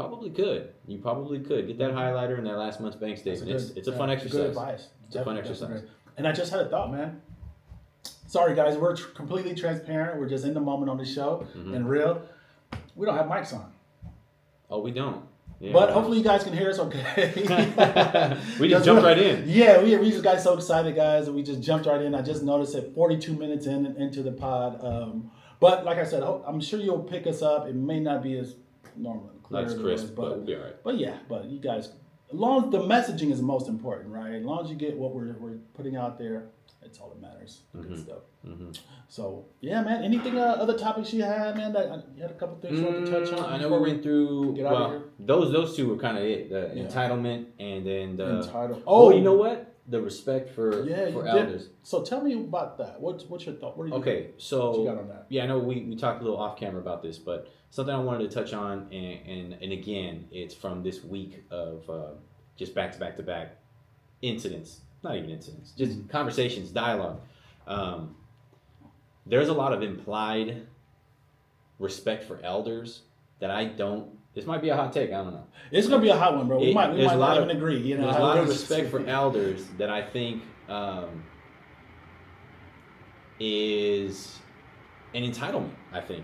probably could. You probably could get that highlighter in that last month's bank statement. It's a fun exercise. Good advice. It's a fun exercise. And I just had a thought, man. Sorry, guys. We're completely transparent. We're just in the moment on the show and real. We don't have mics on. Oh, we don't. Yeah, but hopefully you guys can hear us okay. We just jumped right in. Yeah, we just got so excited, guys, and we just jumped right in. I just noticed it 42 minutes into the pod. But like I said, I'm sure you'll pick us up. It may not be as normal. That's crisp, but we'll be all right. But yeah, but you guys, as long as the messaging is most important, right? As long as you get what we're putting out there, that's all that matters. Good stuff. So yeah, man. Anything other topics you had, man? That you had a couple things you wanted to touch on. I know we went through. Those two were kind of it. The entitlement and then the entitled. Oh, you know what? The respect for elders. So tell me about that. What's your thought? What so you got on that? Yeah, I know we talked a little off camera about this, but something I wanted to touch on, and again, it's from this week of just back to back incidents. Not even incidents, just conversations, dialogue. There's a lot of implied respect for elders that I don't. This might be a hot take. I don't know. It's gonna be a hot one, bro. We might not even agree. You know, there's a lot of respect for elders that I think is an entitlement.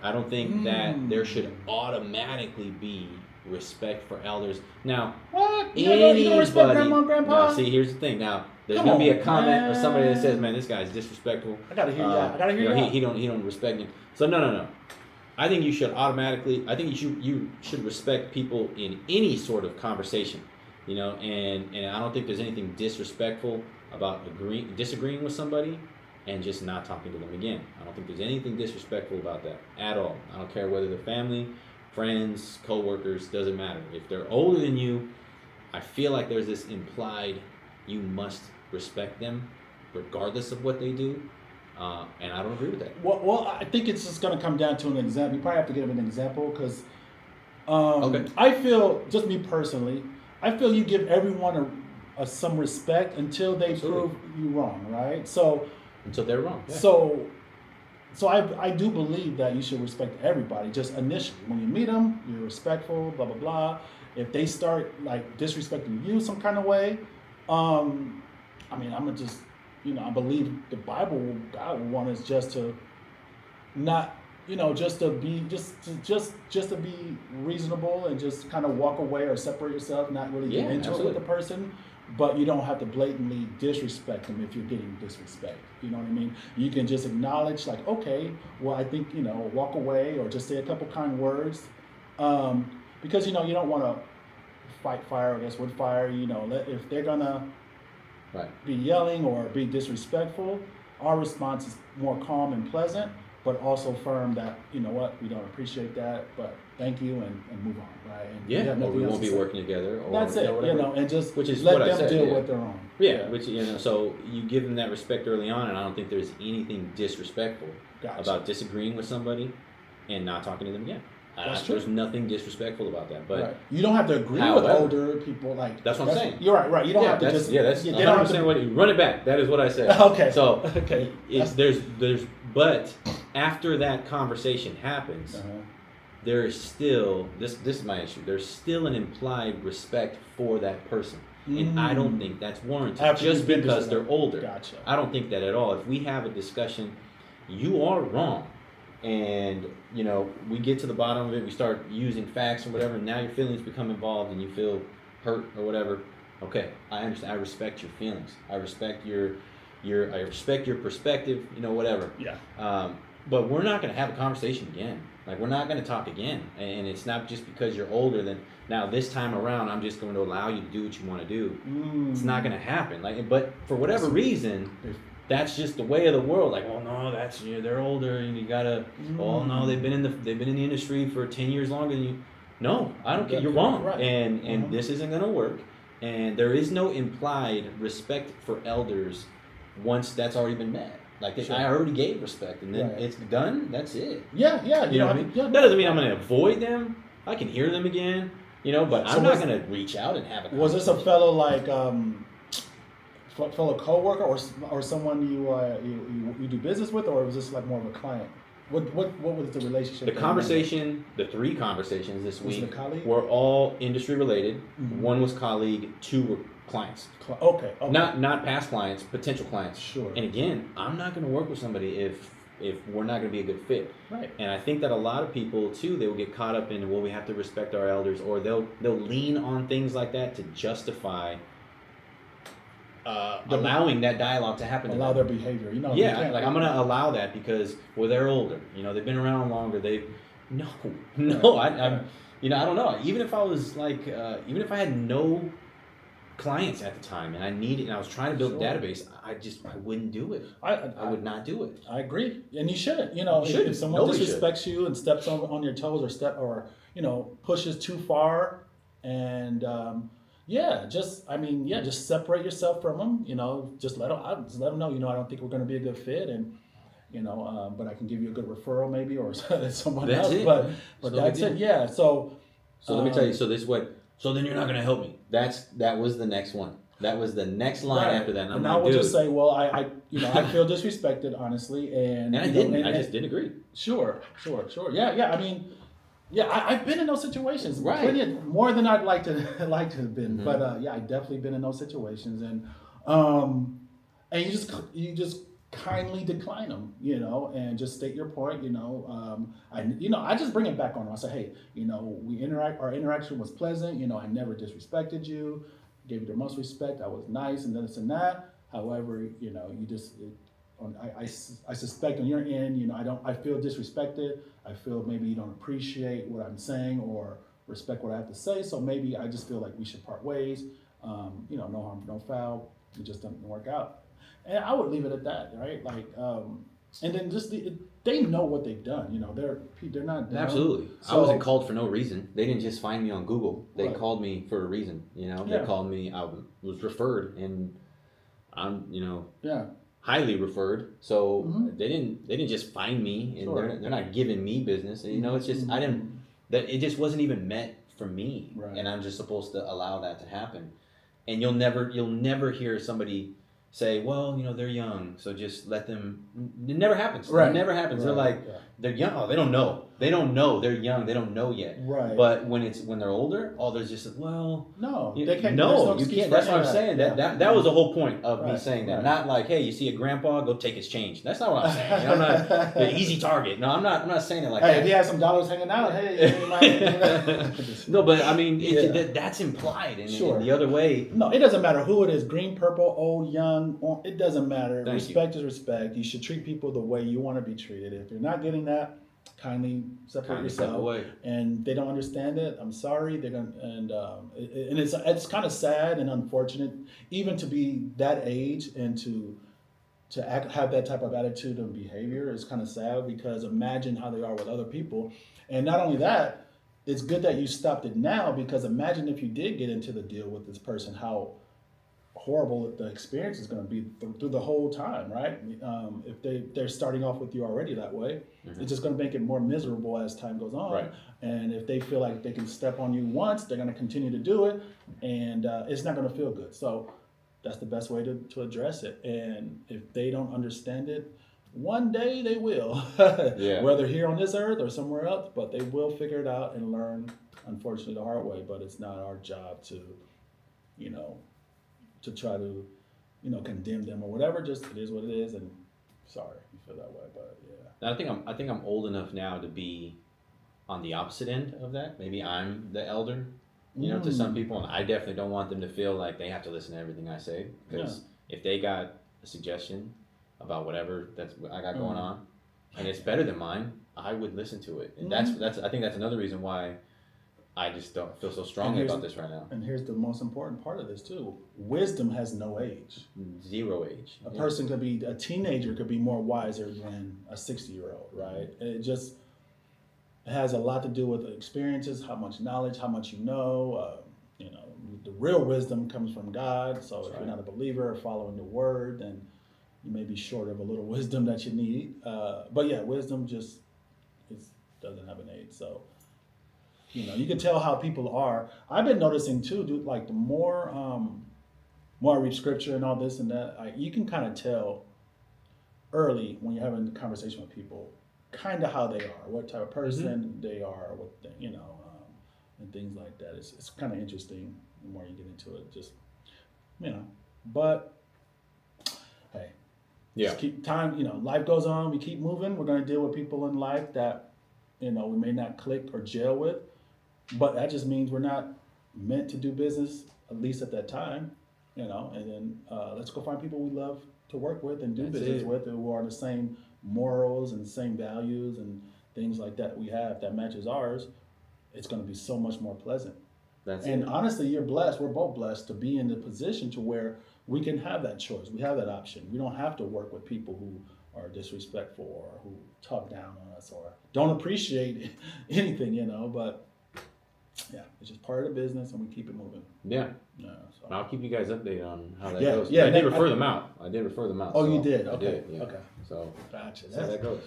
I don't think that there should automatically be respect for elders. Now, what? You don't respect grandma and grandpa? No, see, here's the thing. Now, there's gonna be a comment or somebody that says, "Man, this guy's disrespectful." I gotta hear that. I gotta hear that. He don't respect him. So no. I think you should automatically. I think you should respect people in any sort of conversation, you know. And I don't think there's anything disrespectful about disagreeing with somebody and just not talking to them again. I don't think there's anything disrespectful about that at all. I don't care whether they're family, friends, co-workers, doesn't matter. If they're older than you, I feel like there's this implied you must respect them regardless of what they do. And I don't agree with that. Well, I think it's just going to come down to an example. You probably have to give an example because I feel, just me personally, I feel you give everyone some respect until they prove you wrong, right? So until they're wrong. Yeah. So I do believe that you should respect everybody. Just initially, when you meet them, you're respectful, blah blah blah. If they start like disrespecting you some kind of way, I mean, I'm gonna just. You know, I believe the Bible, God would want us just to not, you know, just to be reasonable and just kind of walk away or separate yourself, not really get into it with the person, but you don't have to blatantly disrespect them if you're getting disrespect. You know what I mean? You can just acknowledge, like, okay, well, I think, you know, walk away or just say a couple kind words, because you know you don't want to fight fire against wood fire. You know, if they're gonna be yelling or be disrespectful, our response is more calm and pleasant, but also firm that, you know what, we don't appreciate that, but thank you, and move on, right? And or we won't be working together. Or, that's it, you know, and just which is let what them I said, deal with their own. Yeah, which, you know, so you give them that respect early on, and I don't think there's anything disrespectful about disagreeing with somebody and not talking to them again. That's true. There's nothing disrespectful about that, but you don't have to agree with older people. Like that's what I'm saying. You're right. You don't have to just. Yeah, that's. They don't have to run it back. That is what I said. Okay. So but after that conversation happens, there is still this is my issue. There's still an implied respect for that person, and I don't think that's warranted just because they're older. Gotcha. I don't think that at all. If we have a discussion, you are wrong. And, you know, we get to the bottom of it, we start using facts or whatever, and now your feelings become involved and you feel hurt or whatever. Okay, I understand. I respect your feelings. I respect your perspective, you know, whatever. Yeah. But we're not going to have a conversation again. Like, we're not going to talk again. And it's not just because you're older than, now this time around, I'm just going to allow you to do what you want to do. It's not going to happen. Like, but for whatever reason, that's just the way of the world. Like, well, no, that's they're older, and you gotta. Oh no, they've been in the industry for 10 years longer than you. No, I don't care. You're wrong, and this isn't gonna work. And there is no implied respect for elders once that's already been met. Like I already gave respect, and then it's done. That's it. Yeah. You know what I mean? That doesn't mean I'm gonna avoid them. I can hear them again. You know, but I'm not gonna reach out and have a conversation. Was this a fellow like? Fellow coworker or someone you do business with, or was this like more of a client? What was the relationship? The 3 conversations this Was week it a colleague? were all industry related. Mm-hmm. 1 was colleague, 2 were clients. Okay. Not past clients, potential clients. Sure. And again, I'm not going to work with somebody if we're not going to be a good fit. Right. And I think that a lot of people too, they will get caught up in, well, we have to respect our elders, or they'll lean on things like that to justify allowing that dialogue to happen. Allow their behavior. I'm going to allow that because, well, they're older. They've been around longer. No. I don't know. Even if I was like, even if I had no clients at the time and I was trying to build a database, I wouldn't do it. I would not do it. I agree, and you shouldn't. If someone Nobody disrespects you and steps on your toes or pushes too far, and just separate yourself from them. Just let them know. I don't think we're going to be a good fit, and but I can give you a good referral maybe or someone that's else. It. But that's it. Yeah. So let me tell you. So this is what. So then you're not going to help me. That was the next one. That was the next line after that. And I would just say, well, I feel disrespected, honestly, and I didn't. I just didn't agree. Sure. Yeah. I mean, I've been in those situations, right? More than I'd like to have been, mm-hmm. But I definitely been in those situations, and you just kindly decline them, and just state your point, I just bring it back on them. I say, hey, our interaction was pleasant, I never disrespected you, gave you the most respect, I was nice, and this and that. However, I suspect on your end, I feel disrespected. I feel maybe you don't appreciate what I'm saying or respect what I have to say. So maybe I just feel like we should part ways. No harm, no foul. It just doesn't work out. And I would leave it at that, right? Like, and then just they know what they've done. They're not. Absolutely. So, I wasn't called for no reason. They didn't just find me on Google. They called me for a reason. They called me. I was referred, and I'm highly referred. So they didn't just find me, and they're not giving me business. And, it's just it just wasn't even meant for me, right. And I'm just supposed to allow that to happen. And you'll never hear somebody say, well, they're young, so just let them. It never happens. Right. It never happens. Right. They're like, they're young. Oh, they don't know. They don't know. They're young. They don't know yet. Right. But when they're older, there's just no, they can't. No, you can't. That's what I'm saying. That was the whole point of me saying that. Right. Not like, hey, you see a grandpa, go take his change. That's not what I'm saying. I'm not the easy target. No, I'm not saying it like that. Hey, if he has some dollars hanging out, No, but I mean, that's implied. And the other way. No, it doesn't matter who it is. Green, purple, old, young. It doesn't matter. Respect is respect. You should treat people the way you want to be treated. If you're not getting that, kindly separate yourself. Away. And they don't understand it. I'm sorry. They're gonna, and it's kind of sad and unfortunate, even to be that age and to have that type of attitude and behavior is kind of sad, because imagine how they are with other people. And not only that, it's good that you stopped it now, because imagine if you did get into the deal with this person, how horrible the experience is going to be through the whole time, right? If they're starting off with you already that way, it's just going to make it more miserable as time goes on. Right. And if they feel like they can step on you once, they're going to continue to do it, and it's not going to feel good. So that's the best way to address it. And if they don't understand it, one day they will, whether here on this earth or somewhere else, but they will figure it out and learn, unfortunately, the hard way. But it's not our job to try to, condemn them or whatever. Just it is what it is, and sorry you feel that way, but yeah. I think I'm old enough now to be on the opposite end of that. Maybe I'm the elder, to some people, and I definitely don't want them to feel like they have to listen to everything I say, because if they got a suggestion about whatever that's I got going on, and it's better than mine, I would listen to it. And that's I think that's another reason why I just don't feel so strongly about this right now. And here's the most important part of this too. Wisdom has no age. Zero age. A person could be, a teenager could be more wiser than a 60-year-old, right? It has a lot to do with the experiences, how much knowledge, how much you know. The real wisdom comes from God. So if you're not a believer or following the word, then you may be short of a little wisdom that you need. But yeah, wisdom just doesn't have an age. So you can tell how people are. I've been noticing too, dude, like the more I read scripture and all this and that, you can kind of tell early when you're having a conversation with people kind of how they are, what type of person they are, and things like that. It's kind of interesting the more you get into it. Just but hey, just keep time. Life goes on. We keep moving. We're gonna deal with people in life that we may not click or gel with, but that just means we're not meant to do business, at least at that time. And then let's go find people we love to work with and do business with, who are the same morals and the same values and things like that we have that matches ours. It's going to be so much more pleasant. Honestly, you're blessed. We're both blessed to be in the position to where we can have that choice. We have that option. We don't have to work with people who are disrespectful or who talk down on us or don't appreciate anything, but yeah, it's just part of the business and we keep it moving. Yeah. So. I'll keep you guys updated on how that goes. Yeah, I did refer them out. Oh, so you did? Okay. I did, yeah. Okay. So gotcha. That's how that goes.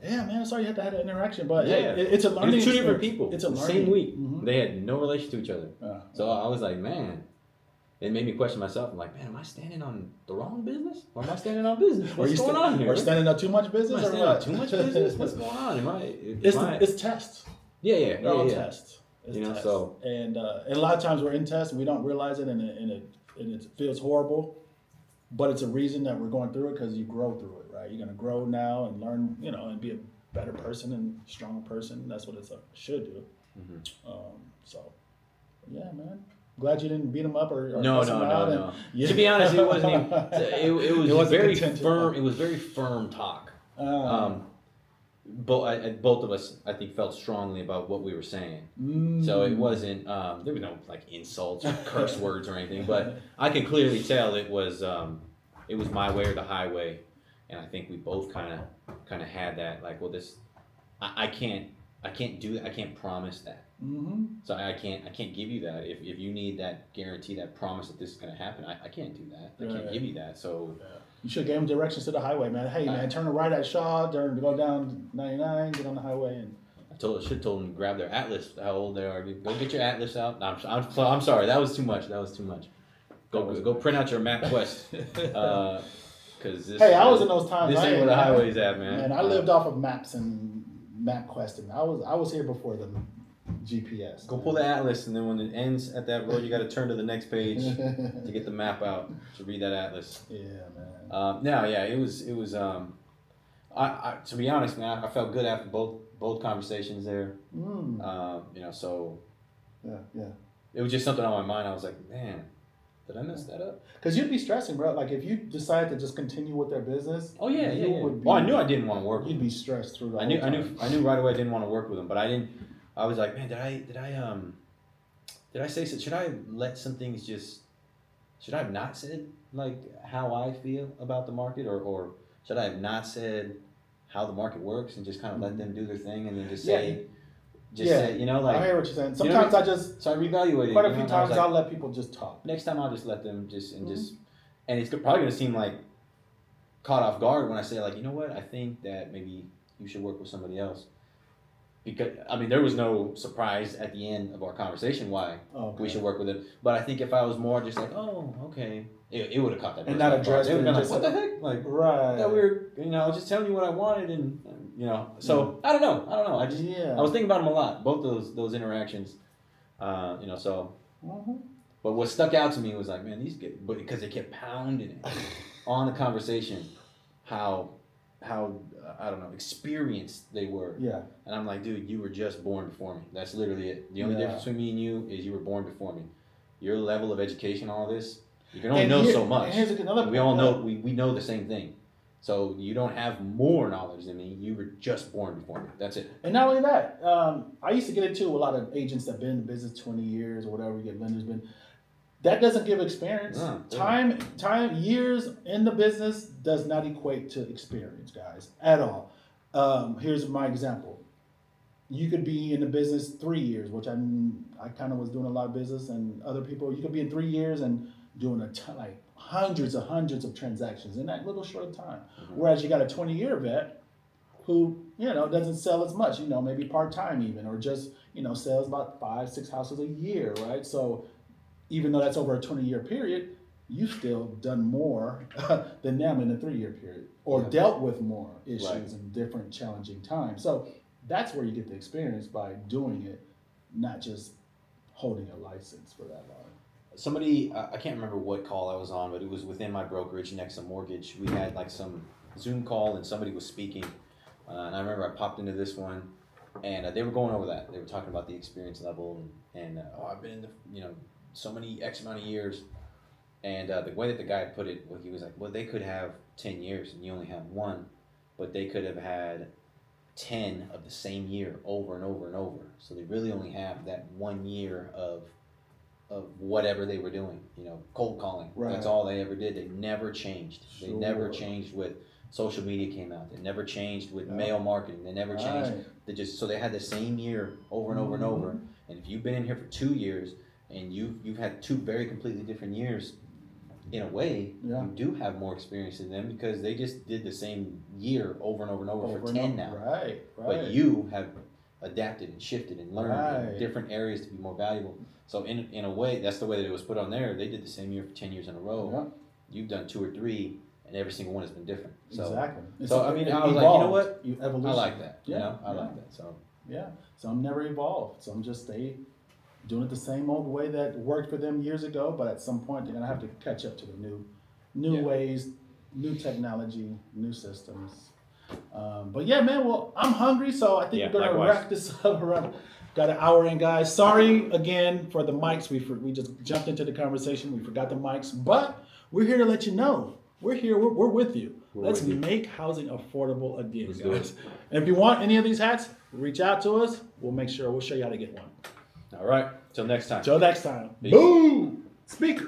Yeah, man. Sorry you had to have that interaction, but it's a learning. It's two different people. It's a learning. Same week. They had no relation to each other. So I was like, man, it made me question myself. I'm like, man, am I standing on the wrong business? Or am I standing on business? What's going on here? Or standing on too much business? Am I standing on too much business? What's going on? It's tests. Yeah. They're all tests. Tests. So and a lot of times we're in tests and we don't realize it, and it feels horrible, but it's a reason that we're going through it because you grow through it, right? You're gonna grow now and learn, and be a better person and stronger person. That's what it should do. So, yeah, man. Glad you didn't beat him up or no. To be honest, it wasn't even. It was very firm. It was very firm talk. Both of us, I think, felt strongly about what we were saying. So it wasn't. There was no insults or curse words or anything. But I can clearly tell it was my way or the highway, and I think we both kind of had that. I can't do that. I can't promise that. So I can't give you that. If you need that guarantee, that promise that this is going to happen, I can't do that. I can't give you that. So. You should give him directions to the highway, man. Hey, man, turn right at Shaw, go down 99, get on the highway, and. I should told them to grab their atlas. How old they are? Go get your atlas out. No, I'm sorry. That was too much. Go print out your MapQuest. I was in those times. This ain't where the highway's at, man. And I lived off of maps and MapQuest, and I was here before the GPS. Go pull the atlas, and then when it ends at that road, you got to turn to the next page to get the map out to read that atlas. Yeah, man. It was. I to be honest, man, I felt good after both conversations there. So. Yeah. It was just something on my mind. I was like, man, did I mess that up? Because you'd be stressing, bro. Like if you decide to just continue with their business. Oh yeah. I knew I didn't want to work with them. You'd be stressed through the I knew right away I didn't want to work with them, but I didn't. I was like, man, did I say so? Should I let some things should I have not said how I feel about the market, or should I have not said how the market works and just kind of let them do their thing and then just say, say, I hear what you're saying. Sometimes so I reevaluated. Quite a few times I'll let people just talk. Next time I'll just let them and it's probably going to seem like caught off guard when I say you know what, I think that maybe you should work with somebody else. Because there was no surprise at the end of our conversation why we should work with it. But I think if I was more just oh, okay, it would have caught that person. And not addressed. They would have been what the heck? Right. That we were, I was just telling you what I wanted, and So I don't know. I was thinking about them a lot. Both those interactions, So. But what stuck out to me was man, because they kept pounding it on the conversation, how I don't know, experienced they were. Yeah. And I'm like, dude, you were just born before me. That's literally it. The only difference between me and you is you were born before me. Your level of education, all this, you can only know so much. Here's another point. We all know we know the same thing. So you don't have more knowledge than me. You were just born before me. That's it. And not only that, I used to get into a lot of agents that have been in the business 20 years or whatever, get lenders been. That doesn't give experience. Time, years in the business does not equate to experience, guys, at all. Here's my example. You could be in the business 3 years, which I kind of was doing a lot of business, and other people, you could be in 3 years and doing a ton, hundreds of transactions in that little short time. Whereas you got a 20-year vet who, doesn't sell as much, maybe part-time even, or just, sells about 5-6 houses a year, right? So even though that's over a 20-year period, you've still done more than them in a 3-year period, or dealt with more issues in different challenging times. So that's where you get the experience by doing it, not just holding a license for that long. Somebody, I can't remember what call I was on, but it was within my brokerage next to mortgage. We had like some Zoom call and somebody was speaking. And I remember I popped into this one and they were going over that. They were talking about the experience level and I've been in the, so many X amount of years. And the way that the guy put it, well, he was like, well, they could have 10 years and you only have one, but they could have had 10 of the same year over and over and over. So they really only have that 1 year of whatever they were doing, cold calling. Right. That's all they ever did. They never changed. They never changed with social media came out. They never changed with mail marketing. They never changed. So they had the same year over and over and over. And if you've been in here for 2 years and you've had 2 very completely different years, in a way, you do have more experience than them because they just did the same year over and over and over for 10 now. Right. But you have adapted and shifted and learned in different areas to be more valuable. So in a way, that's the way that it was put on there. They did the same year for 10 years in a row. Yeah. You've done 2 or 3, and every single one has been different. So, exactly. So I mean, I was like, you know what? I like that. I like that. So So I'm never evolved. So I'm just doing it the same old way that worked for them years ago. But at some point, they're gonna have to catch up to the new ways, new technology, new systems. But yeah, man. Well, I'm hungry, so I think we're gonna wrap this up around. Got an hour in, guys. Sorry again for the mics. We just jumped into the conversation. We forgot the mics, but we're here to let you know. We're here. We're with you. Let's make housing affordable again, guys. And if you want any of these hats, reach out to us. We'll show you how to get one. All right. Till next time. Peace. Boom. Speak.